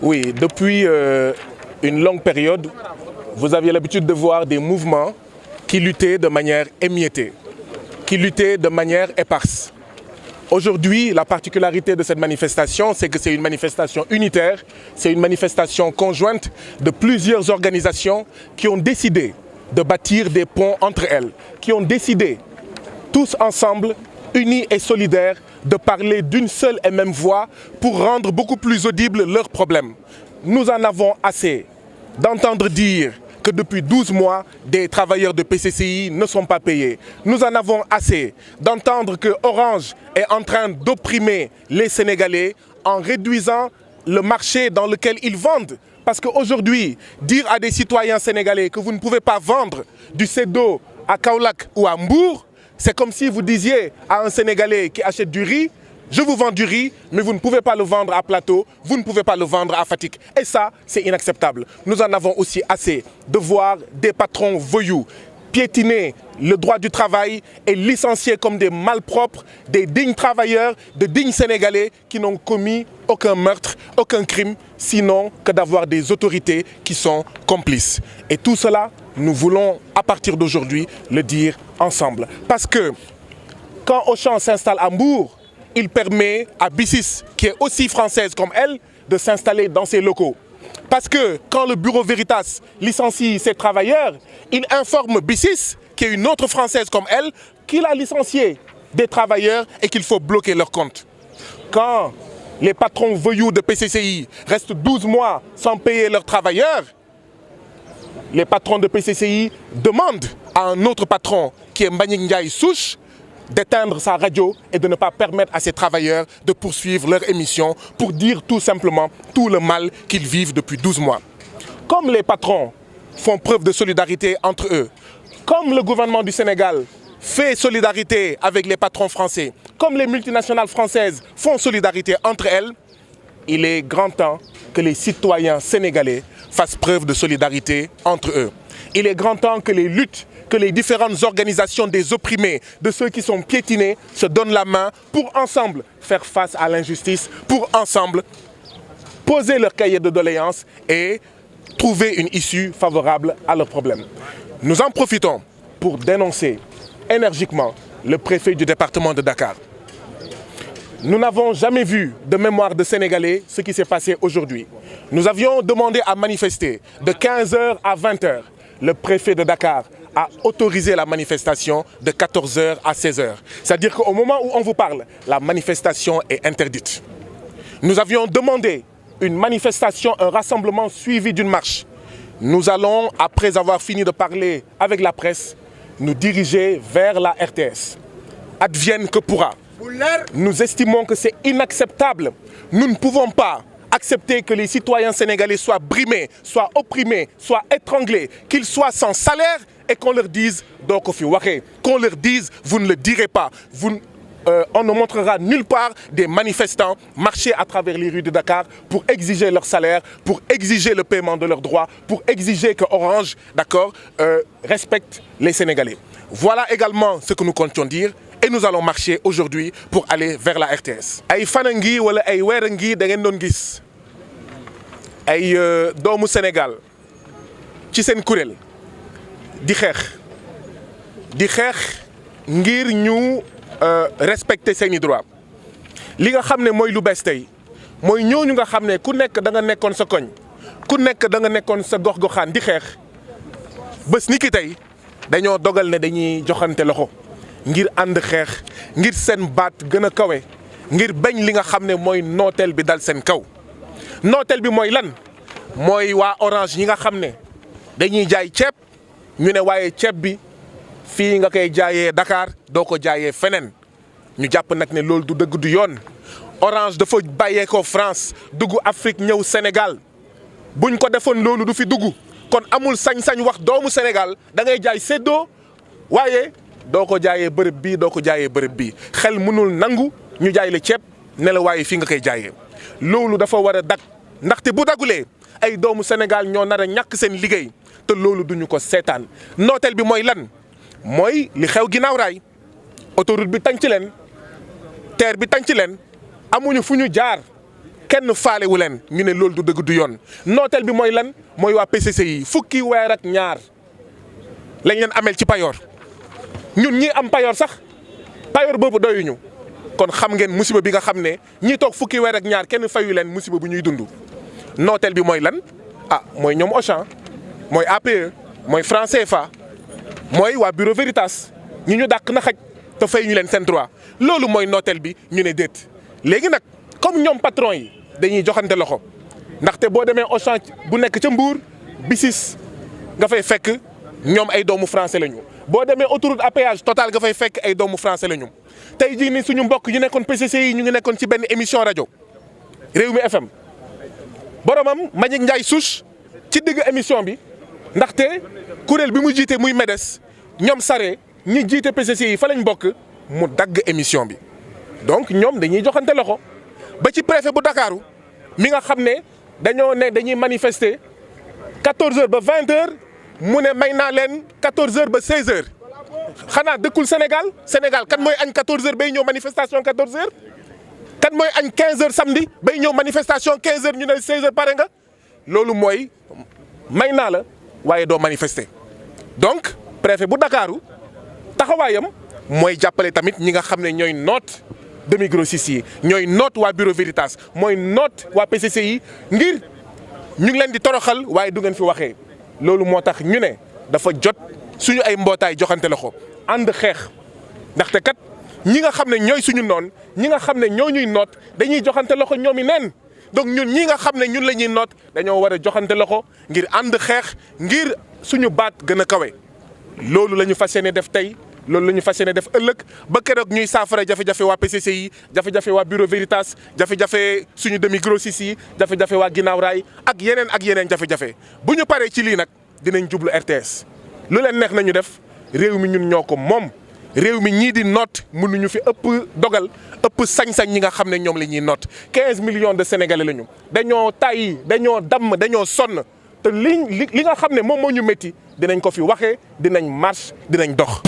Oui, depuis une longue période, vous aviez l'habitude de voir des mouvements qui luttaient de manière émiettée, qui luttaient de manière éparse. Aujourd'hui, la particularité de cette manifestation, c'est que c'est une manifestation unitaire, c'est une manifestation conjointe de plusieurs organisations qui ont décidé de bâtir des ponts entre elles, qui ont décidé, tous ensemble, unis et solidaires, de parler d'une seule et même voix pour rendre beaucoup plus audibles leurs problèmes. Nous en avons assez d'entendre dire que depuis 12 mois, des travailleurs de PCCI ne sont pas payés. Nous en avons assez d'entendre que Orange est en train d'opprimer les Sénégalais en réduisant le marché dans lequel ils vendent. Parce qu'aujourd'hui, dire à des citoyens sénégalais que vous ne pouvez pas vendre du CEDO à Kaolack ou à Mbour, c'est comme si vous disiez à un Sénégalais qui achète du riz, je vous vends du riz, mais vous ne pouvez pas le vendre à Plateau, vous ne pouvez pas le vendre à Fatick. Et ça, c'est inacceptable. Nous en avons aussi assez de voir des patrons voyous piétiner le droit du travail et licencier comme des malpropres des dignes travailleurs, de dignes Sénégalais qui n'ont commis aucun meurtre, aucun crime, sinon que d'avoir des autorités qui sont complices. Et tout cela, nous voulons, à partir d'aujourd'hui, le dire ensemble. Parce que quand Auchan s'installe à Mbour, il permet à B6, qui est aussi française comme elle, de s'installer dans ses locaux. Parce que quand le bureau Veritas licencie ses travailleurs, il informe B6, qui est une autre française comme elle, qu'il a licencié des travailleurs et qu'il faut bloquer leurs comptes. Quand les patrons voyous de PCCI restent 12 mois sans payer leurs travailleurs, les patrons de PCCI demandent à un autre patron, qui est Mbagnick Ndiaye Souche, d'éteindre sa radio et de ne pas permettre à ces travailleurs de poursuivre leur émission pour dire tout simplement tout le mal qu'ils vivent depuis 12 mois. Comme les patrons font preuve de solidarité entre eux, comme le gouvernement du Sénégal fait solidarité avec les patrons français, comme les multinationales françaises font solidarité entre elles, il est grand temps que les citoyens sénégalais fassent preuve de solidarité entre eux. Il est grand temps que les luttes, que les différentes organisations des opprimés, de ceux qui sont piétinés, se donnent la main pour ensemble faire face à l'injustice, pour ensemble poser leur cahier de doléances et trouver une issue favorable à leurs problèmes. Nous en profitons pour dénoncer énergiquement le préfet du département de Dakar. Nous n'avons jamais vu de mémoire de Sénégalais ce qui s'est passé aujourd'hui. Nous avions demandé à manifester de 15h à 20h. Le préfet de Dakar a autorisé la manifestation de 14h à 16h. C'est-à-dire qu'au moment où on vous parle, la manifestation est interdite. Nous avions demandé une manifestation, un rassemblement suivi d'une marche. Nous allons, après avoir fini de parler avec la presse, nous diriger vers la RTS. Advienne que pourra. Nous estimons que c'est inacceptable. Nous ne pouvons pas accepter que les citoyens sénégalais soient brimés, soient opprimés, soient étranglés, qu'ils soient sans salaire et qu'on leur dise « Dokofi Wake », qu'on leur dise « Vous ne le direz pas ». On ne montrera nulle part des manifestants marcher à travers les rues de Dakar pour exiger leur salaire, pour exiger le paiement de leurs droits, pour exiger que Orange, d'accord, respecte les Sénégalais. Voilà également ce que nous comptions dire. Et nous allons marcher aujourd'hui pour aller vers la RTS. Ay fanangi wala ay werangi da ngeen doon gis ay doomu Sénégal ci seen kuréel di xeex ngir ñu respecter seeni droit. Li nga xam ne mooy lu bees tey mooy ñooñu nga xam ne ku nekk da nga nekkoon sa koñ ku nekk da nga nekkoon sa gox-goxaan di xeex bés ni ki tey dañoo dogal ne dañuy joxante loxo. ngir ànd xeex ngir seen baat gën a kawe ngir bañ li nga xam ne mooy nooteel bi dal seen kaw nooteel bi mooy lan mooy waa Orange ñi nga xam ne dañuy jaay ceeb ñu ne waaye ceeb bi fii nga koy jaayee Dakar doo ko jaayee feneen ñu jàpp nag ne loolu du dëgg du yoon Orange dafa bàyyee ko France dugg Afrique ñëw Sénégal buñ ko defoon loolu du fi dugg kon amul sañ-sañ wax doomu Sénégal da ngay jaay séddoo waaye doo ko jaayee bërëb bii doo ko jaayee bërëb bii xel mënul nangu ñu jaay la ceeb ne la waaye fii nga koy jaayee loolu dafa war a dag ndaxte bu dagulee ay doomu Sénégal ñoo nar a ñàkk seen liggéey te loolu duñu ko seetaan nooteel bi mooy lan mooy li xew ginnaaw raay autoroute bi tànc leen terre bi tànc leen amuñu fu ñu jaar kenn faalewu leen ñu ne loolu du dëgg du yoon nooteel bi mooy lan mooy waa PCC yi fukki weer ak ñaar lañ leen amel ci payoor ñun ñi am payoor sax payoor boobu doyuñu kon xam ngeen musiba bi nga xam ne ñi toog fukki weer ak ñaar kenn fayu leen musiba bu ñuy dund nooteel bi mooy lan mooy ñoom Auchan mooy APE mooy franc CFA mooy waa Bureau Veritas ñi ñu dàq na xaj te fay ñu leen seen droit loolu mooy nooteel bi ñu ne déet léegi nag comme ñoom patron yi dañuy joxante loxo ndaxte boo demee Auchan bu nekk ca Mbour bisis nga fay fekk ñoom ay doomu français la ñu boo demee autoroute à péage Total nga fay fekk ay doomu français la ñu tey jii ni suñu mbokk yu nekkoon PCC yi ñu ngi nekkoon ci benn émission rajo Rewmi FM boromam Mbagnick Ndiaye Souche ci digg émission bi ndaxte kuréel bi mu jiite muy MEDES ñoom sare ñi jiite PCC yi fa lañ bokk mu dagg émission bi donc ñoom dañuy joxante loxo ba ci préfet bu Dakaaru mi nga xam ne dañoo ne dañuy manifester 14h ba 20h mu ne may naa leen 14h ba 16h xanaa dëkkul Sénégal kan mooy añ 14h bay ñëw manifestation 14h kan mooy añ 15h samedi bay ñëw manifestation 15h ñu ne 16h pare nga loolu mooy may naa la waaye doo manifester donc préfet bu Dakaaru taxawaayam mooy jàppale tamit ñi nga xam ne ñooy noot demi-grossistes yi ñooy noot waa Bureau Veritas mooy noot waa PCC yi ngir ñu ngi leen di toroxal waaye du ngeen fi waxee loolu moo tax ñu ne dafa jot suñu ay mbootaay joxante loxo ànd xeex ndaxte kat ñi nga xam ne ñooy suñu noon ñi nga xam ne ñoo ñuy noot dañuy joxante loxo ñoom i neen donc ñun ñi nga xam ne ñun la ñuy noot dañoo war a joxante loxo ngir ànd xeex ngir suñu baat gën a kawe loolu la ñu fas yéene def tey loolu la ñu fas yéene def ëllëg ba keroog ñuy saafara jafe-jafe waa PCC yi jafe-jafe waa Bureau Veritas jafe-jafe suñu demi-grossistes yi jafe-jafe waa Ginnaaw Raay ak yeneen jafe-jafe bu ñu paree ci lii nag dinañ jublu RTS lu leen neex nañu def réew mi ñun ñoo ko moom réew mi ñii di noot mënuñu fi ëpp dogal ëpp sañ-sañ ñi nga xam ne ñoom la ñuy noot 15 millions de sénégalais lañu dañoo tàyyi dañoo damm dañoo sonn te li nga xam ne moom moo ñu métti dinañ ko fi waxee dinañ marche dinañ dox.